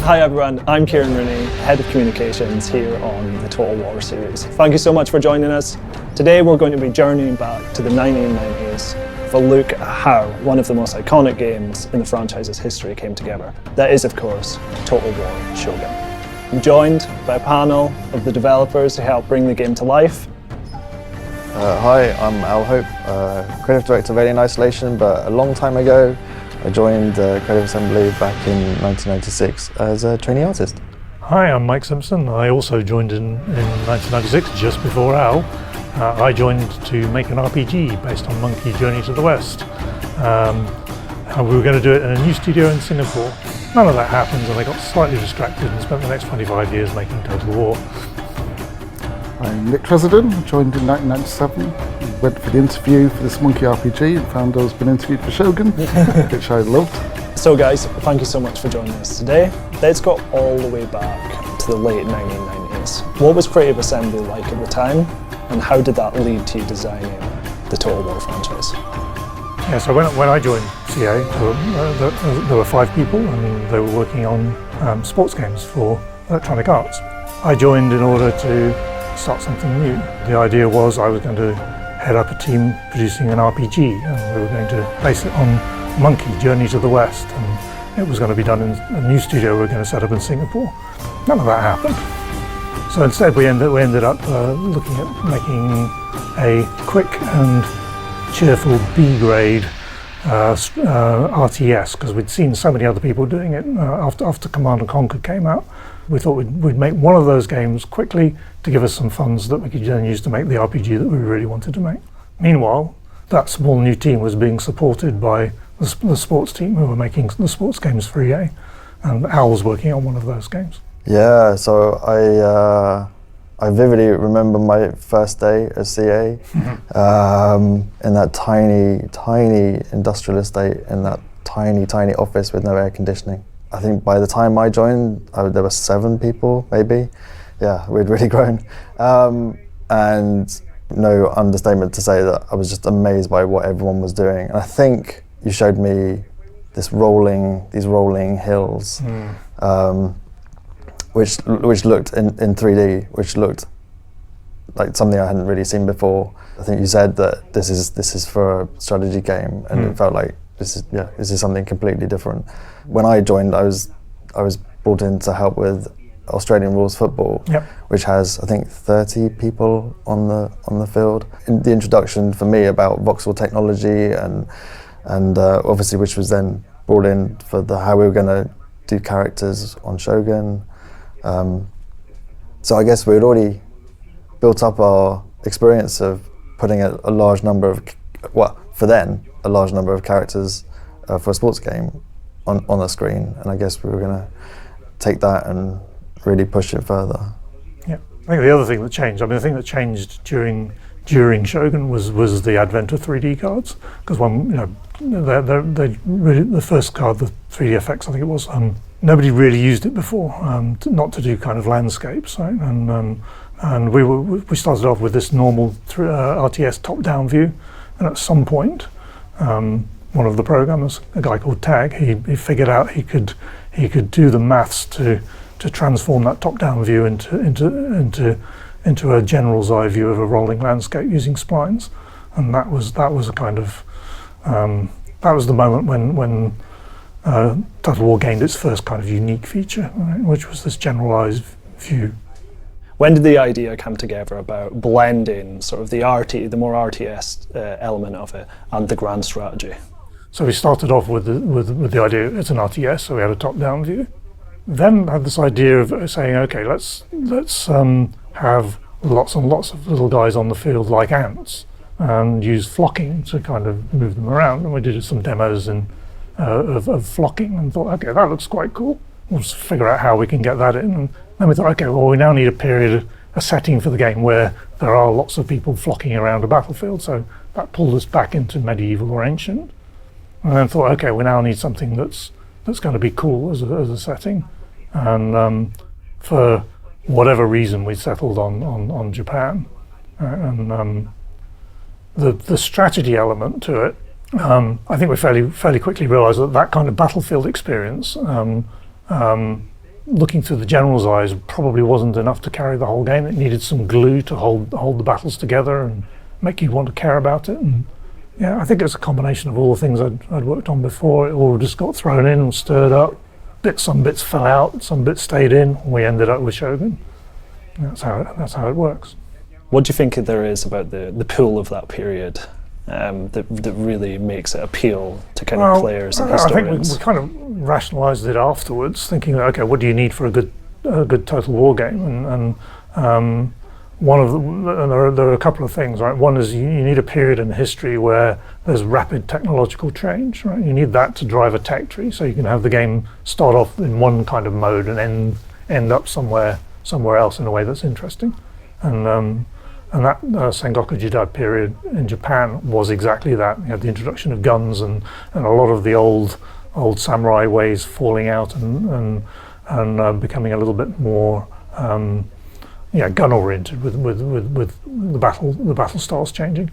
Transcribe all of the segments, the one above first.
Hi everyone, I'm Kieran Rooney, Head of Communications here on the Total War series. Thank you so much for joining us. Today we're going to be journeying back to the 1990s with a look at how one of the most iconic games in the franchise's history came together. That is, of course, Total War Shogun. I'm joined by a panel of the developers who helped bring the game to life. Hi, I'm Al Hope, Creative Director of Alien Isolation, but a long time ago I joined Creative Assembly back in 1996 as a trainee artist. Hi, I'm Mike Simpson. I also joined in 1996, just before Al. I joined to make an RPG based on Monkey Journey to the West. And we were going to do it in a new studio in Singapore. None of that happened, and I got slightly distracted and spent the next 25 years making Total War. I'm Nick Tresidden, joined in 1997, went for the interview for this Monkey RPG and found I was being interviewed for Shogun, which I loved. So guys, thank you so much for joining us today. Let's go all the way back to the late 1990s. What was Creative Assembly like at the time, and how did that lead to you designing the Total War franchise? Yeah, so when I joined CA, there were 5 people, and they were working on sports games for Electronic Arts. I joined in order to start something new. The idea was I was going to head up a team producing an RPG, and we were going to base it on Monkey Journey to the West, and it was going to be done in a new studio we were going to set up in Singapore. None of that happened. So instead we ended up looking at making a quick and cheerful B-grade RTS, because we'd seen so many other people doing it after Command & Conquer came out. We thought we'd make one of those games quickly to give us some funds that we could then use to make the RPG that we really wanted to make. Meanwhile, that small new team was being supported by the sports team who were making the sports games for EA, and Al was working on one of those games. Yeah, so I vividly remember my first day at CA in that tiny industrial estate, in that tiny office with no air conditioning. I think by the time I joined, there were 7 people, maybe. Yeah, we'd really grown. And no understatement to say that I was just amazed by what everyone was doing. And I think you showed me these rolling hills, which looked in 3D, which looked like something I hadn't really seen before. I think you said that this is for a strategy game, and it felt like this is something completely different. When I joined, I was brought in to help with Australian rules football, which has, I think, 30 people on the field. In the introduction for me about voxel technology and obviously which was then brought in for how we were going to do characters on Shogun. So I guess we had already built up our experience of putting a large number of, a large number of characters for a sports game on the screen, and I guess we were going to take that and really push it further. Yeah, I think the other thing that changed, the thing that changed during Shogun was the advent of 3D cards, because the first card, the 3D FX, I think it was, nobody really used it before, not to do kind of landscapes, right? And we started off with this normal RTS top-down view, and at some point, one of the programmers, a guy called Tag, he figured out he could do the maths to transform that top-down view into a general's eye view of a rolling landscape using splines, and that was a kind of that was the moment when Total War gained its first kind of unique feature, right, which was this generalized view. When did the idea come together about blending sort of the more RTS element of it and the grand strategy? So we started off with the idea it's an RTS, so we had a top-down view. Then had this idea of saying, okay, let's have lots and lots of little guys on the field like ants, and use flocking to kind of move them around. And we did some demos of flocking, and thought, okay, that looks quite cool. We'll just figure out how we can get that in. And then we thought, okay, well, we now need a setting for the game where there are lots of people flocking around a battlefield. So that pulled us back into medieval or ancient. And then thought, okay, we now need something that's going to be cool as a setting. And for whatever reason, we settled on Japan. And the strategy element to it, I think we fairly quickly realised that kind of battlefield experience looking through the general's eyes probably wasn't enough to carry the whole game. It needed some glue to hold the battles together and make you want to care about it. And yeah, I think it's a combination of all the things I'd worked on before. It all just got thrown in and stirred up. Some bits fell out, some bits stayed in. We ended up with Shogun. That's how it works. What do you think there is about the pool of that period that really makes it appeal to kind of players and historians? I think we kind of rationalised it afterwards, thinking, okay, what do you need for a good Total War game? And one of there are a couple of things, right? One is you need a period in history where there's rapid technological change, right? You need that to drive a tech tree, so you can have the game start off in one kind of mode and end up somewhere else in a way that's interesting. And that Sengoku de Japón period in Japan was exactly that. You had the introduction of guns and a lot of the old samurai ways falling out and becoming a little bit more gun oriented with the battle styles changing.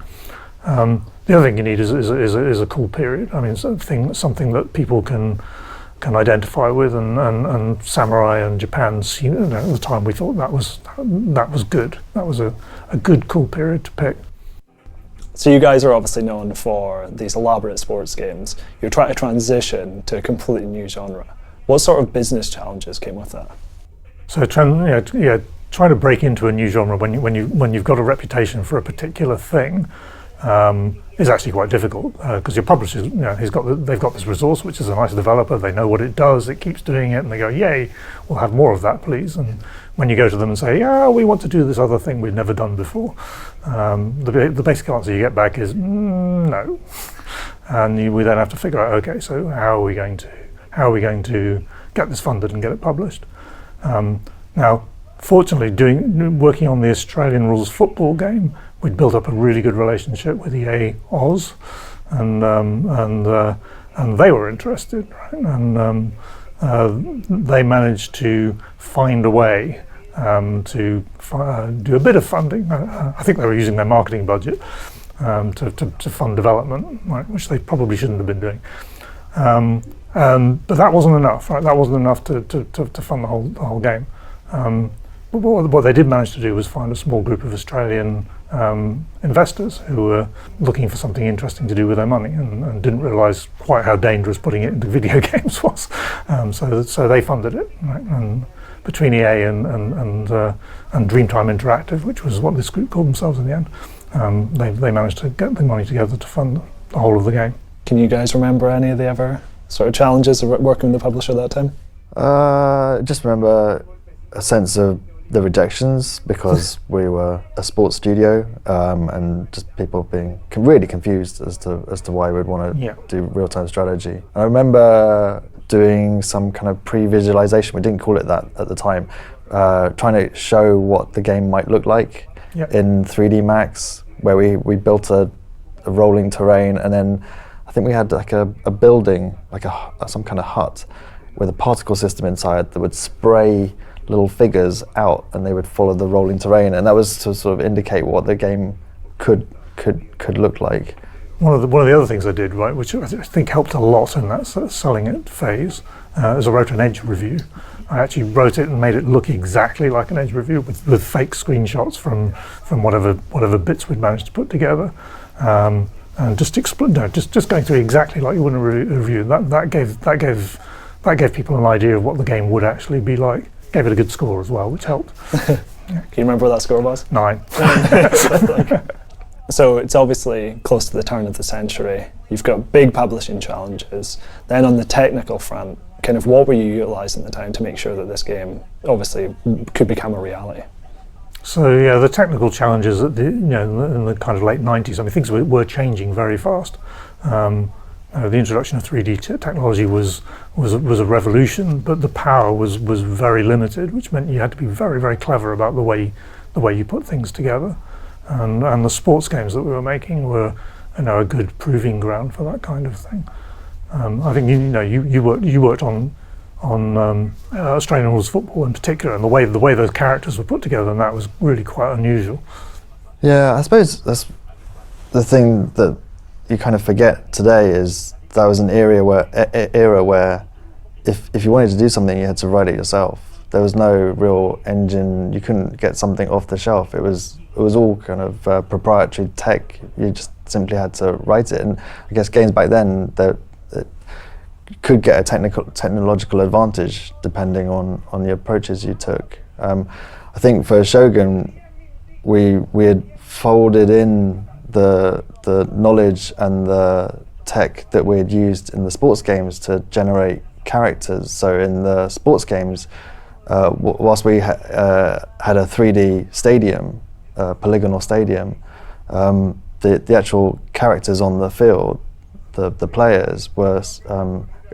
The other thing you need is a cool period. I mean, something that people can identify with, and samurai and Japan. At the time, we thought that was good. That was a good, cool period to pick. So you guys are obviously known for these elaborate sports games. You're trying to transition to a completely new genre. What sort of business challenges came with that? So trying to break into a new genre when you've got a reputation for a particular thing is actually quite difficult, because your publisher, they've got this resource, which is a nice developer. They know what it does. It keeps doing it, and they go, "Yay, we'll have more of that, please." And when you go to them and say, "Yeah, we want to do this other thing we've never done before," the basic answer you get back is no, and we then have to figure out, okay, so how are we going to get this funded and get it published? Now, fortunately, working on the Australian rules football game, we'd built up a really good relationship with EA Oz, and they were interested, right? And they managed to find a way to do a bit of funding. I think they were using their marketing budget to fund development, right, which they probably shouldn't have been doing. But that wasn't enough, right? That wasn't enough to fund the whole game. But what they did manage to do was find a small group of Australian investors who were looking for something interesting to do with their money and didn't realise quite how dangerous putting it into video games was. So they funded it, right? And between EA and Dreamtime Interactive, which was what this group called themselves in the end, they managed to get the money together to fund the whole of the game. Can you guys remember any of the other sort of challenges of working with the publisher at that time? Just remember a sense of the rejections, because we were a sports studio, and just people being really confused as to why we'd want to do real-time strategy. And I remember doing some kind of pre-visualization, we didn't call it that at the time, trying to show what the game might look like in 3D Max, where we built a rolling terrain, and then I think we had like a building, like some kind of hut with a particle system inside that would spray little figures out, and they would follow the rolling terrain, and that was to sort of indicate what the game could look like. One of the other things I did, right, which I think helped a lot in that selling it phase, is I wrote an Edge review. I actually wrote it and made it look exactly like an Edge review with fake screenshots from whatever bits we'd managed to put together, and just going through exactly like you would in a review. That gave people an idea of what the game would actually be like. Gave it a good score as well, which helped. Can you remember what that score was? 9. So it's obviously close to the turn of the century. You've got big publishing challenges. Then on the technical front, kind of what were you utilising at the time to make sure that this game obviously could become a reality? So yeah, the technical challenges in the kind of late 90s, I mean, things were changing very fast. The introduction of 3D technology was a revolution, but the power was very limited, which meant you had to be very, very clever about the way you put things together. And the sports games that we were making were a good proving ground for that kind of thing. I think you worked on Australian rules football in particular, and the way those characters were put together, and that was really quite unusual. Yeah, I suppose that's the thing that you kind of forget today, is that was an era where if you wanted to do something, you had to write it yourself. There was no real engine. You couldn't get something off the shelf. It was all kind of proprietary tech. You just simply had to write it. And I guess games back then that could get a technological advantage depending on the approaches you took. I think for Shogun, we had folded in the knowledge and the tech that we had used in the sports games to generate characters. So in the sports games, whilst we had a 3D stadium, polygonal stadium, the actual characters on the field, the players, were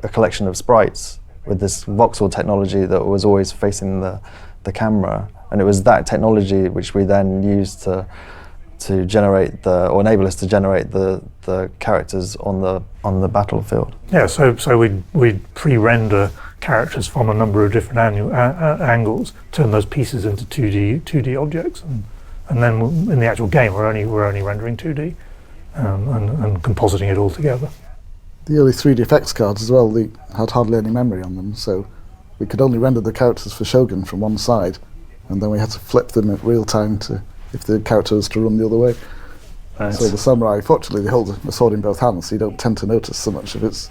a collection of sprites with this voxel technology that was always facing the camera, and it was that technology which we then used to generate or enable us to generate the characters on the battlefield. Yeah, so we'd pre-render characters from a number of different angles, turn those pieces into 2D objects, and then in the actual game we're only rendering 2D and compositing it all together. The early 3D effects cards as well, they had hardly any memory on them, so we could only render the characters for Shogun from one side, and then we had to flip them at real time to if the character was to run the other way. Nice. So the samurai, fortunately, they hold a sword in both hands, so you don't tend to notice so much if it's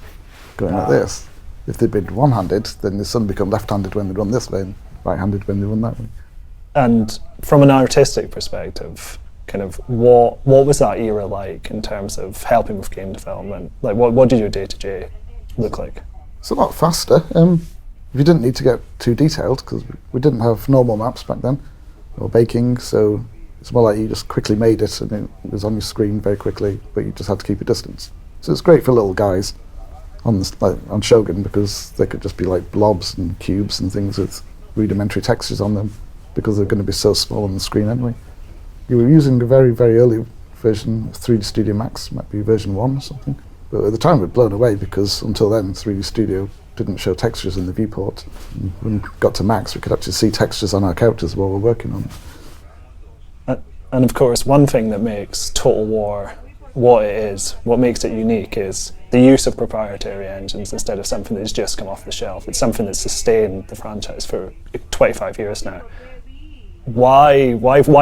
going like this. If they'd been one-handed, then they suddenly become left-handed when they run this way, and right-handed when they run that way. And from an artistic perspective, kind of what was that era like in terms of helping with game development? Like, what did your day-to-day look like? It's a lot faster. You didn't need to get too detailed, because we didn't have normal maps back then, or baking, so it's more like you just quickly made it and it was on your screen very quickly, but you just had to keep a distance. So it's great for little guys on Shogun, because they could just be like blobs and cubes and things with rudimentary textures on them, because they're going to be so small on the screen anyway. You were using a very, very early version of 3D Studio Max, might be version 1 or something. But at the time we'd blown away, because until then 3D Studio didn't show textures in the viewport. And when we got to Max, we could actually see textures on our characters while we're working on them. And of course, one thing that makes Total War what it is, what makes it unique, is the use of proprietary engines instead of something that's just come off the shelf. It's something that's sustained the franchise for 25 years now. Why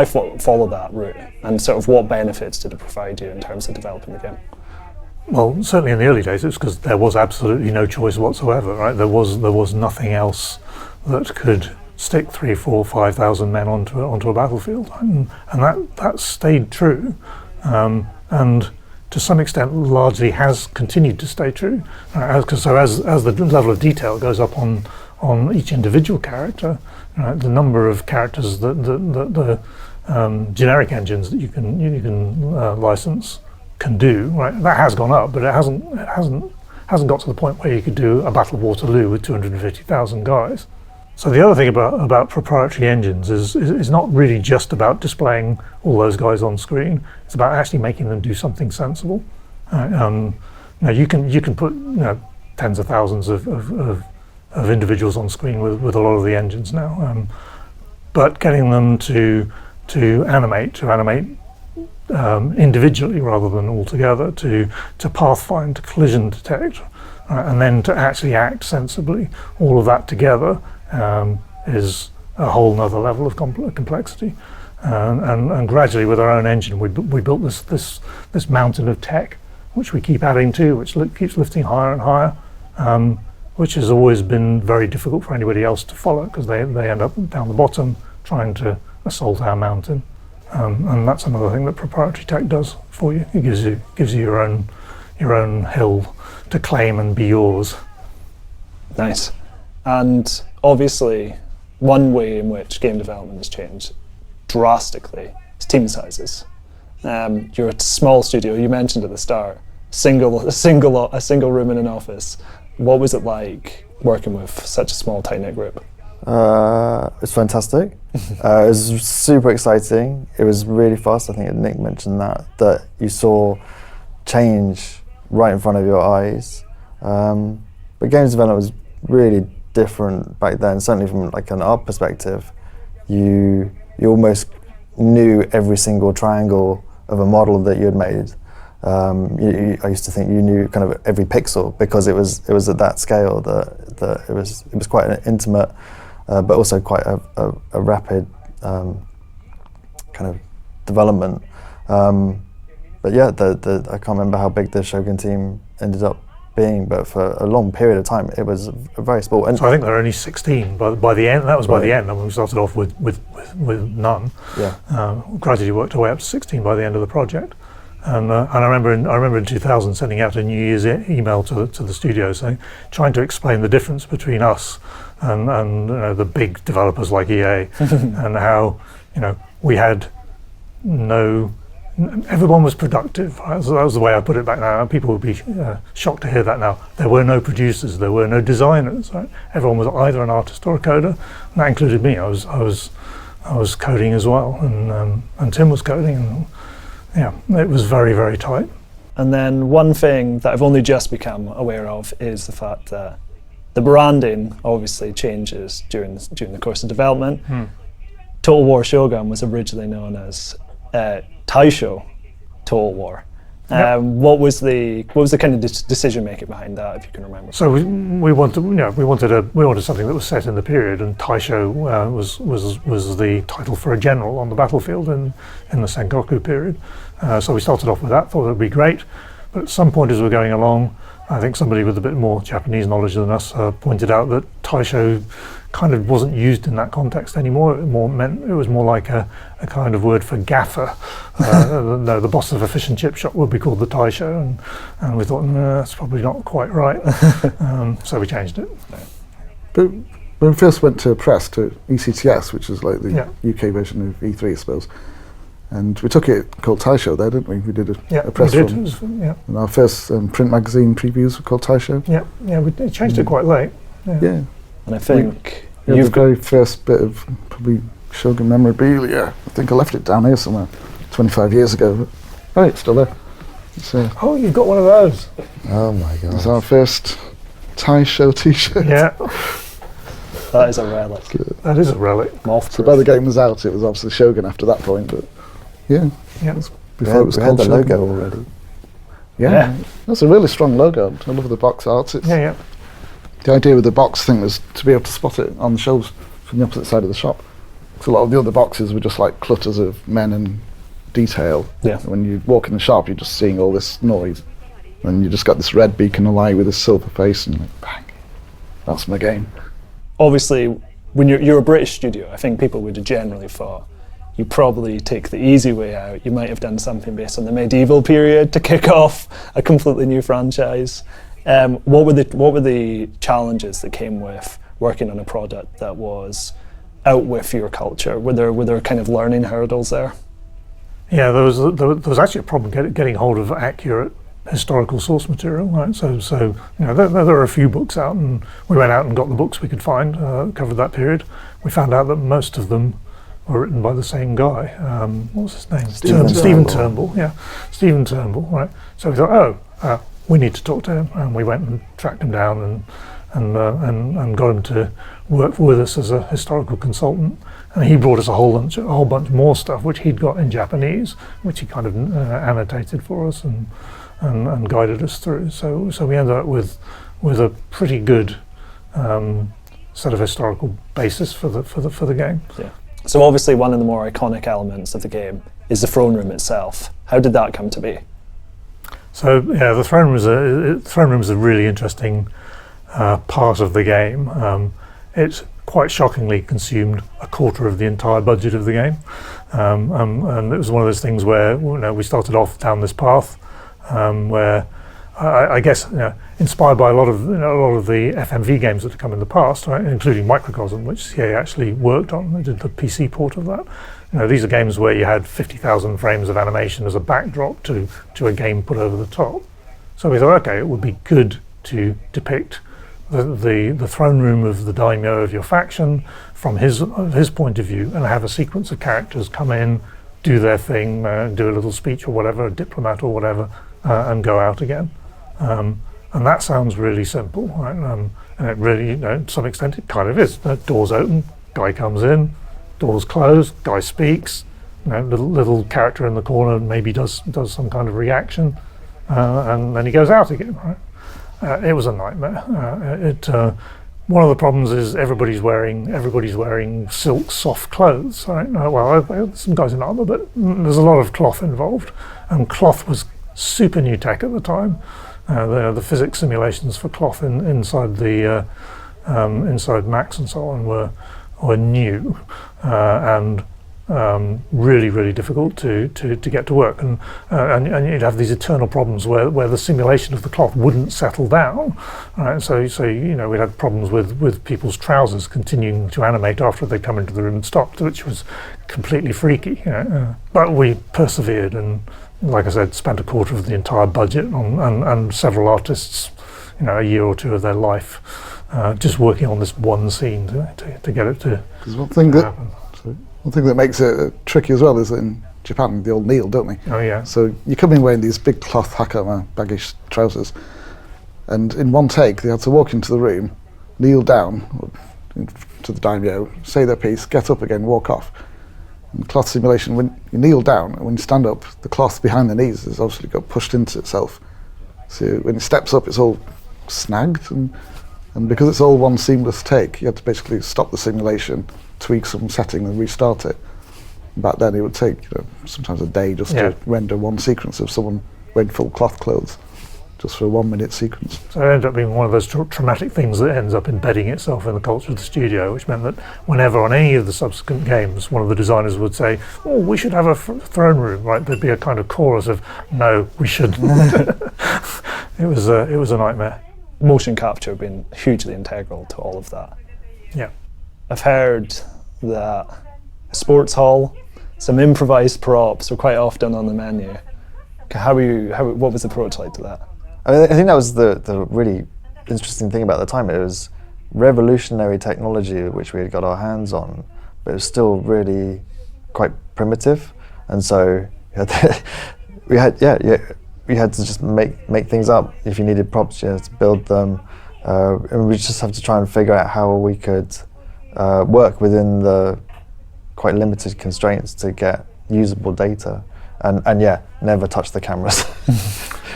follow that route, and sort of what benefits did it provide you in terms of developing the game? Well, certainly in the early days, it's because there was absolutely no choice whatsoever, right? There was nothing else that could stick 3,000, 4,000, 5,000 men onto a battlefield, and that stayed true, and to some extent largely has continued to stay true. As the level of detail goes up on each individual character, the number of characters that the generic engines that you can license can do, right? That has gone up, but it hasn't got to the point where you could do a Battle of Waterloo with 250,000 guys. So the other thing about proprietary engines is not really just about displaying all those guys on screen. It's about actually making them do something sensible. You can put tens of thousands of individuals on screen with a lot of the engines now, but getting them to animate individually rather than all together, to pathfind, to collision detect, and then to actually act sensibly, all of that together is a whole nother level of complexity. And gradually with our own engine we built this mountain of tech which we keep adding to, which keeps lifting higher and higher, which has always been very difficult for anybody else to follow, because they end up down the bottom trying to assault our mountain. And that's another thing that proprietary tech does for you. It gives you your own hill to claim and be yours. Nice. And obviously, one way in which game development has changed drastically is team sizes. You're a small studio. You mentioned at the start, a single room in an office. What was it like working with such a small, tight-knit group? It's fantastic. It was super exciting. It was really fast. I think Nick mentioned that you saw change right in front of your eyes. But games development was really different back then. Certainly from like an art perspective, you almost knew every single triangle of a model that you had made. I used to think you knew kind of every pixel, because it was at that scale that it was quite an intimate but also quite a rapid kind of development. But yeah, I can't remember how big the Shogun team ended up being, but for a long period of time, it was very small. And so I think there were only 16 by the end. That was by the end. I mean, we started off with none. Yeah. Gradually worked our way up to 16 by the end of the project. And I remember in 2000 sending out a New Year's email to the studio saying, trying to explain the difference between us and the big developers like EA, and how we had no. Everyone was productive. Right? So that was the way I put it back now. People would be shocked to hear that now. There were no producers. There were no designers. Right? Everyone was either an artist or a coder, and that included me. I was coding as well, and Tim was coding, and yeah, it was very, very tight. And then one thing that I've only just become aware of is the fact that the branding obviously changes during the course of development. Total War Shogun was originally known as Taisho Total War. What was the kind of decision making behind that, if you can remember? So we wanted something that was set in the period, and Taisho was the title for a general on the battlefield in the Sengoku period. So we started off with that, thought it would be great, but at some point as we were going along, I think somebody with a bit more Japanese knowledge than us pointed out that Taisho kind of wasn't used in that context anymore. It was more like a kind of word for gaffer. The boss of a fish and chip shop would be called the Taisho, and we thought, no, that's probably not quite right. So we changed it. But when we first went to press, to ECTS, which is like the UK version of E3, I suppose, and we took it called Taisho there, didn't we? We did a press run. And our first print magazine previews were called Taisho. Yeah, we changed it quite late. Yeah. And I think the very first bit of probably Shogun memorabilia. I think I left it down here somewhere 25 years ago. Oh, it's still there. Oh, you've got one of those. oh my god, it's our first Taisho t-shirt. Yeah. that is a relic. That is a relic. So by the game was out, it was obviously Shogun after that point, but yeah. Before it was called the Shogun. logo already. Yeah, that's a really strong logo. I love the box art. Yeah. The idea with the box thing was to be able to spot it on the shelves from the opposite side of the shop. So a lot of the other boxes were just like clutters of men and detail. Yeah. When you walk in the shop, you're just seeing all this noise, and you just got this red beacon of light with this silver face, and you're like, bang, that's my game. Obviously, when you're a British studio, I think people would have generally thought you probably take the easy way out. You might have done something based on the medieval period to kick off a completely new franchise. What were the challenges that came with working on a product that was out with your culture? Were there kind of learning hurdles there? Yeah, there was actually a problem getting hold of accurate historical source material. Right, so there are a few books out, and we went out and got the books we could find covered that period. We found out that most of them were written by the same guy. What was his name? Stephen Turnbull. Yeah, Stephen Turnbull. Right. So we thought, we need to talk to him, and we went and tracked him down and got him to work with us as a historical consultant. And he brought us a whole bunch more stuff which he'd got in Japanese, which he kind of annotated for us and guided us through. So we ended up with a pretty good set of historical basis for the game. Yeah. So obviously one of the more iconic elements of the game is the throne room itself. How did that come to be? So yeah, the throne room is a really interesting part of the game. It quite shockingly consumed a quarter of the entire budget of the game, and it was one of those things where we started off down this path where I guess inspired by a lot of the FMV games that have come in the past, right, including Microcosm, which CA actually worked on. They did the PC port of that. These are games where you had 50,000 frames of animation as a backdrop to a game put over the top. So we thought, okay, it would be good to depict the throne room of the daimyo of your faction from his point of view, and have a sequence of characters come in, do their thing, do a little speech or whatever, a diplomat or whatever, and go out again. And that sounds really simple, right? And it really, to some extent, it kind of is. Doors open, guy comes in. Doors close, guy speaks, little character in the corner maybe does some kind of reaction, and then he goes out again. Right? It was a nightmare. one of the problems is everybody's wearing silk soft clothes, right? Some guys in armour, but there's a lot of cloth involved, and cloth was super new tech at the time. The physics simulations for cloth inside Macs and so on were new, and really difficult to get to work, and you'd have these eternal problems where the simulation of the cloth wouldn't settle down, right? So we'd had problems with people's trousers continuing to animate after they'd come into the room and stopped, which was completely freaky. But we persevered, and like I said, spent a quarter of the entire budget and several artists, a year or two of their life just working on this one scene to get it to happen. One thing that makes it tricky as well is that in Japan they all kneel, don't they? Oh yeah. So you come in wearing these big cloth hakama baggish trousers, and in one take they had to walk into the room, kneel down to the daimyo, say their piece, get up again, walk off. In cloth simulation, when you kneel down and when you stand up, the cloth behind the knees has obviously got pushed into itself. So when it steps up, it's all snagged, and because it's all one seamless take, you had to basically stop the simulation, tweak some setting and restart it. Back then it would take sometimes a day just to render one sequence of someone wearing full cloth clothes just for a 1 minute sequence. So it ended up being one of those traumatic things that ends up embedding itself in the culture of the studio, which meant that whenever on any of the subsequent games one of the designers would say, oh, we should have a throne room, right, there'd be a kind of chorus of, no, we shouldn't. It was a nightmare. Motion capture being hugely integral to all of that. Yeah. I've heard that a sports hall, some improvised props are quite often on the menu. What was the approach like to that? I think that was the really interesting thing about the time. It was revolutionary technology which we had got our hands on, but it was still really quite primitive, and so we had to just make things up. If you needed props, you had to build them, and we just have to try and figure out how we could work within the quite limited constraints to get usable data, and never touch the cameras.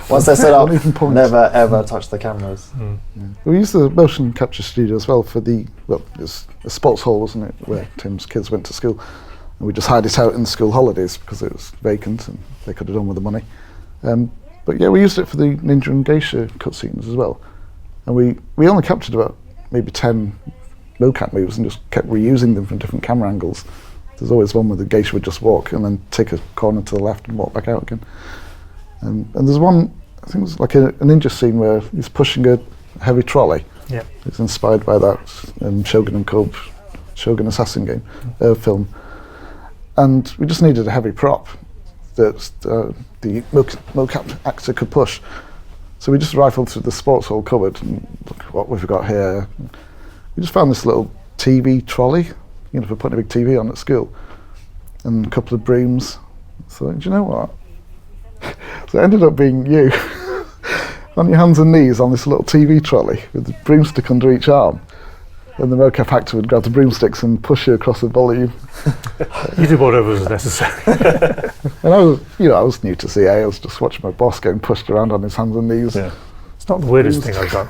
Once they're set up, never ever touch the cameras. Yeah. We used the motion capture studio as well for it's a sports hall, wasn't it, where Tim's kids went to school, and we just hired it out in the school holidays because it was vacant and they could have done with the money. But yeah, we used it for the Ninja and Geisha cutscenes as well, and we only captured about maybe 10 mocap moves and just kept reusing them from different camera angles. There's always one where the geisha would just walk and then take a corner to the left and walk back out again. And there's one, I think it was like a ninja scene where he's pushing a heavy trolley. Yeah. It's inspired by that Shogun and Cub, Shogun Assassin game, film. And we just needed a heavy prop that the mocap actor could push. So we just rifled through the sports hall cupboard and look what we've got here. We just found this little TV trolley, for putting a big TV on at school, and a couple of brooms. So, do you know what? So it ended up being you on your hands and knees on this little TV trolley with the broomstick under each arm. And the mocap actor would grab the broomsticks and push you across the volume. You did whatever was necessary. And I was new to CA. I was just watching my boss getting pushed around on his hands and knees. Yeah. It's not the weirdest thing I've done.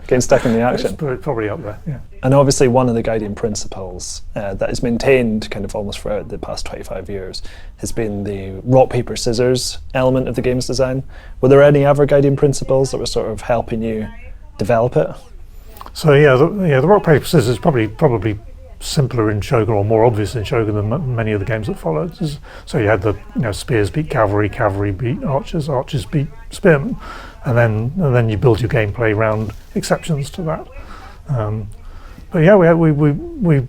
Getting stuck in the action. It's probably up there, yeah. And obviously one of the guiding principles that is maintained kind of almost throughout the past 25 years has been the rock, paper, scissors element of the game's design. Were there any other guiding principles that were sort of helping you develop it? So the rock, paper, scissors is probably simpler in Shogun, or more obvious in Shogun than many of the games that followed. So you had the spears beat cavalry, cavalry beat archers, archers beat spearmen, and then you build your gameplay around exceptions to that. But yeah, we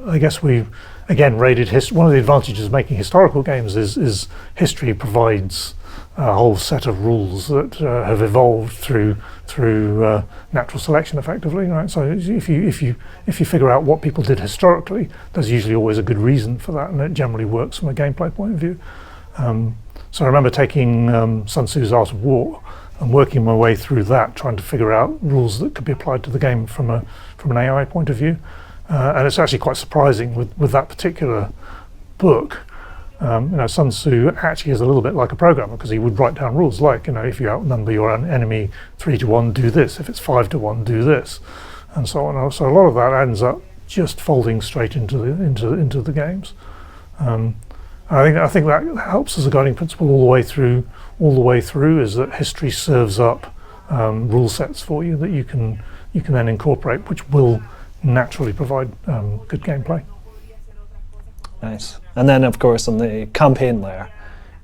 I guess we again raided history. One of the advantages of making historical games is history provides a whole set of rules that have evolved through natural selection, effectively, right? So if you figure out what people did historically, there's usually always a good reason for that, and it generally works from a gameplay point of view. So I remember taking Sun Tzu's Art of War and working my way through that, trying to figure out rules that could be applied to the game from an AI point of view, and it's actually quite surprising with that particular book. Sun Tzu actually is a little bit like a programmer, because he would write down rules like, if you outnumber your enemy 3-1, do this. If it's 5-1, do this. and so on. So a lot of that ends up just folding straight into the games. I think that helps as a guiding principle all the way through. Is that history serves up rule sets for you that you can then incorporate, which will naturally provide good gameplay. Nice. And then, of course, on the campaign layer,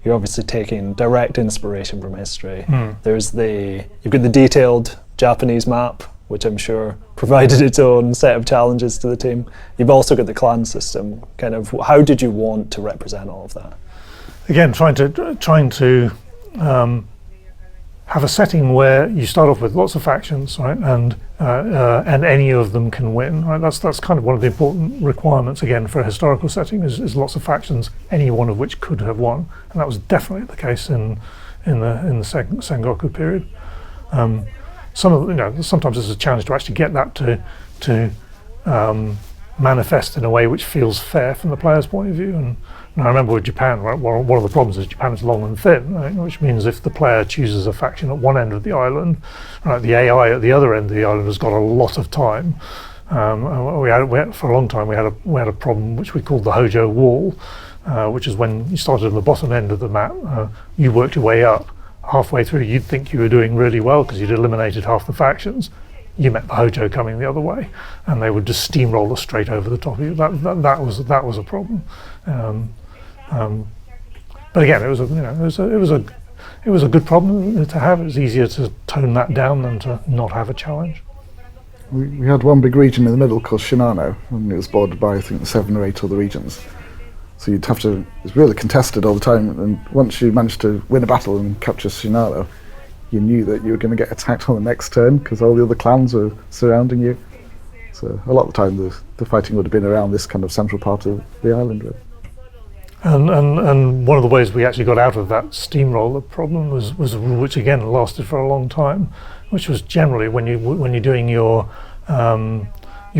you're obviously taking direct inspiration from history. You've got the detailed Japanese map, which I'm sure provided its own set of challenges to the team. You've also got the clan system. Kind of, how did you want to represent all of that? Again, trying to have a setting where you start off with lots of factions, right, and any of them can win. Right, that's kind of one of the important requirements again for a historical setting is lots of factions, any one of which could have won, and that was definitely the case in the Sengoku period. Sometimes it's a challenge to actually get that to manifest in a way which feels fair from the player's point of view. And I remember with Japan, right, one of the problems is Japan is long and thin, right, which means if the player chooses a faction at one end of the island, right, the AI at the other end of the island has got a lot of time. For a long time we had a problem which we called the Hojo Wall, which is when you started on the bottom end of the map, you worked your way up. Halfway through, you'd think you were doing really well because you'd eliminated half the factions. You met the Hojo coming the other way, and they would just steamroller straight over the top of you. That was a problem. But again, it was a good problem to have. It was easier to tone that down than to not have a challenge. We had one big region in the middle called Shinano, and it was bordered by I think 7 or 8 other regions. So you'd have to, it was really contested all the time, and once you managed to win a battle and capture Shinano, you knew that you were going to get attacked on the next turn because all the other clans were surrounding you. So a lot of the time the fighting would have been around this kind of central part of the island, really. And one of the ways we actually got out of that steamroller problem was a rule which again lasted for a long time, which was generally when you're doing your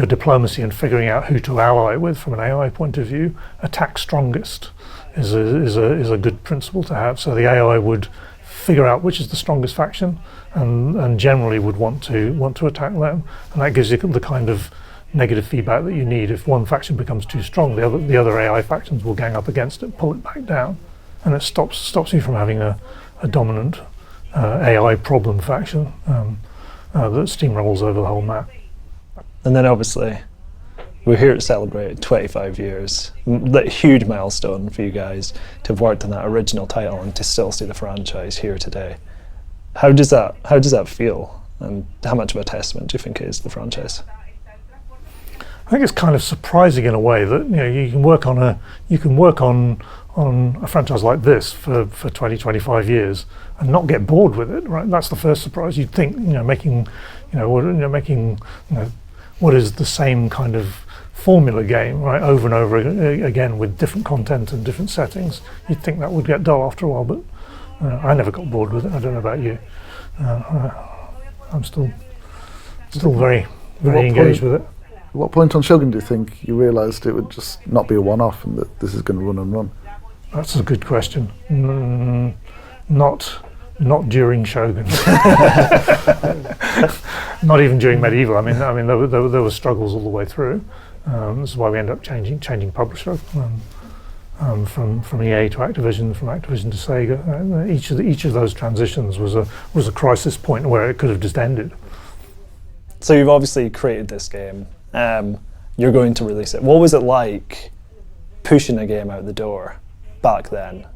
diplomacy and figuring out who to ally with from an AI point of view, attack strongest is a good principle to have. So the AI would figure out which is the strongest faction and generally would want to attack them, and that gives you the kind of negative feedback that you need. If one faction becomes too strong, the other AI factions will gang up against it, pull it back down, and it stops you from having a dominant AI problem faction that steamrolls over the whole map. And then obviously, we're here to celebrate 25 years. That huge milestone for you guys to have worked on that original title and to still see the franchise here today. How does that feel? And how much of a testament do you think it is to the franchise? I think it's kind of surprising in a way that you can work on a franchise like this for 20-25 years and not get bored with it, right? That's the first surprise. You'd think making what is the same kind of formula game, right, over and over again with different content and different settings, you'd think that would get dull after a while, but I never got bored with it. I don't know about you. I'm still very engaged with it. At what point on Shogun do you think you realised it would just not be a one-off and that this is going to run and run? That's a good question. Not during Shogun. Not even during Medieval. I mean, there were struggles all the way through. This is why we ended up changing publisher from EA to Activision, from Activision to Sega. Each of those transitions was a crisis point where it could have just ended. So you've obviously created this game. You're going to release it. What was it like pushing a game out the door back then?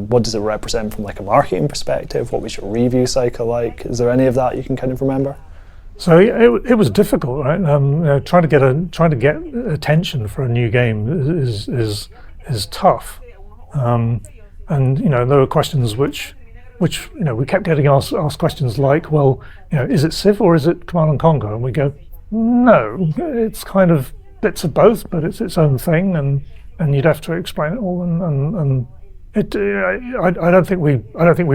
What does it represent from like a marketing perspective? What was your review cycle like? Is there any of that you can kind of remember? So it was difficult, right? Trying to get attention for a new game is tough, and there were questions which we kept getting asked questions like, well, is it Civ or is it Command and Conquer? And we go, no, it's kind of bits of both, but it's its own thing, and you'd have to explain it all, and I don't think we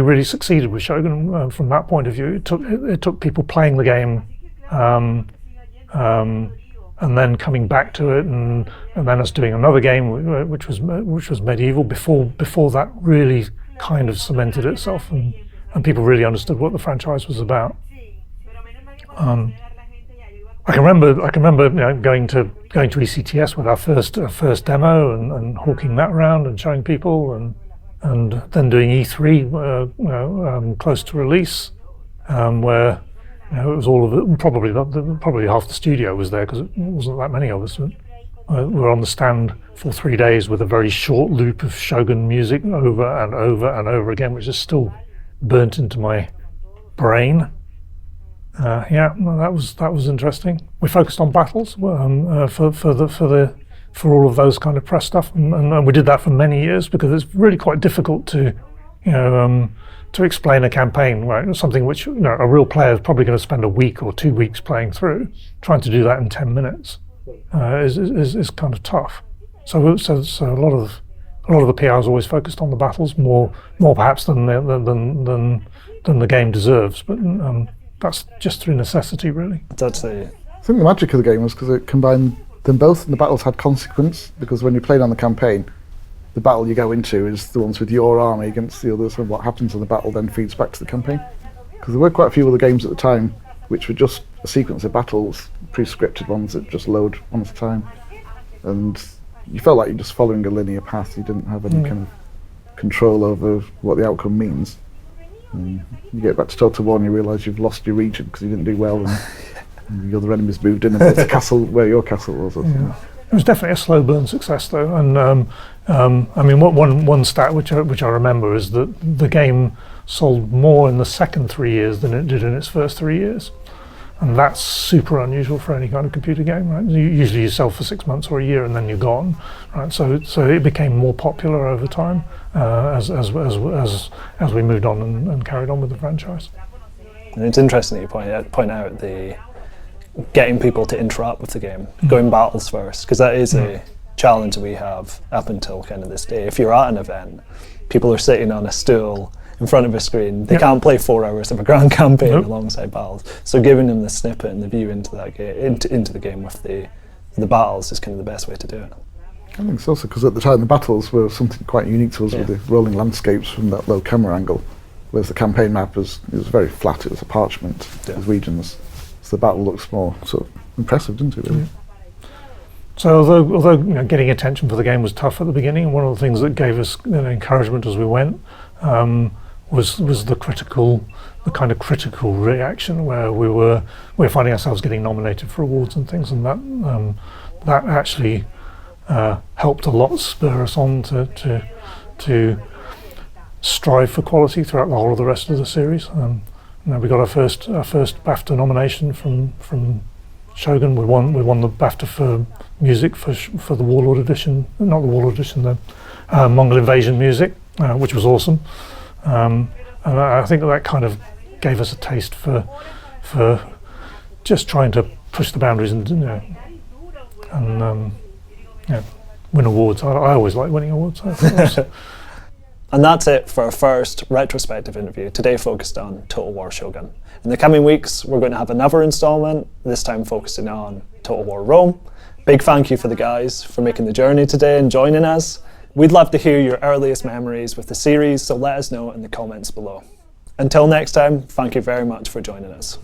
really succeeded with Shogun from that point of view. It took people playing the game, and then coming back to it, and then us doing another game which was Medieval before that really kind of cemented itself, and people really understood what the franchise was about. I can remember going to ECTS with our first demo and hawking that around and showing people, and then doing E3 close to release, where it was all of it. Probably half the studio was there because it wasn't that many of us. We were on the stand for 3 days with a very short loop of Shogun music over and over and over again, which is still burnt into my brain. That was interesting. We focused on battles for all of those kind of press stuff, and we did that for many years because it's really quite difficult to explain a campaign, right? Something which a real player is probably going to spend a week or 2 weeks playing through. Trying to do that in 10 minutes is kind of tough. So a lot of the PR is always focused on the battles more perhaps than the game deserves, but. That's just through necessity, really. I think the magic of the game was because it combined them both, and the battles had consequence, because when you played on the campaign, the battle you go into is the ones with your army against the others, and what happens in the battle then feeds back to the campaign. Because there were quite a few other games at the time which were just a sequence of battles, pre-scripted ones that just load one at a time. And you felt like you're just following a linear path, you didn't have any kind of control over what the outcome means. You get back to Total War and you realise you've lost your region because you didn't do well, and the other enemies moved in and put the castle where your castle was. It was definitely a slow burn success, though. And I mean, one stat which I remember is that the game sold more in the second 3 years than it did in its first 3 years, and that's super unusual for any kind of computer game, right? Usually you sell for 6 months or a year and then you're gone, right? So it became more popular over time as we moved on and carried on with the franchise. And it's interesting that you point out the getting people to interact with the game, going battles first, because that is a challenge we have up until kind of this day. If you're at an event, people are sitting on a stool in front of a screen. They can't play 4 hours of a grand campaign alongside battles. So giving them the snippet and the view into that into the game with the battles is kind of the best way to do it. I think so, because at the time the battles were something quite unique to us with the rolling landscapes from that low camera angle, whereas the campaign map was very flat. It was a parchment with regions, so the battle looks more sort of impressive, didn't it? Really. So although getting attention for the game was tough at the beginning, one of the things that gave us encouragement as we went was the kind of critical reaction where we were finding ourselves getting nominated for awards and things, and that actually helped a lot spur us on to strive for quality throughout the whole of the rest of the series. We got our first BAFTA nomination from Shogun. We won the BAFTA for music for the Warlord edition, not the Warlord edition, the Mongol Invasion music, which was awesome. And I think that kind of gave us a taste for just trying to push the boundaries and win awards. I always like winning awards. And that's it for our first retrospective interview, today focused on Total War Shogun. In the coming weeks, we're going to have another installment, this time focusing on Total War Rome. Big thank you for the guys for making the journey today and joining us. We'd love to hear your earliest memories with the series, so let us know in the comments below. Until next time, thank you very much for joining us.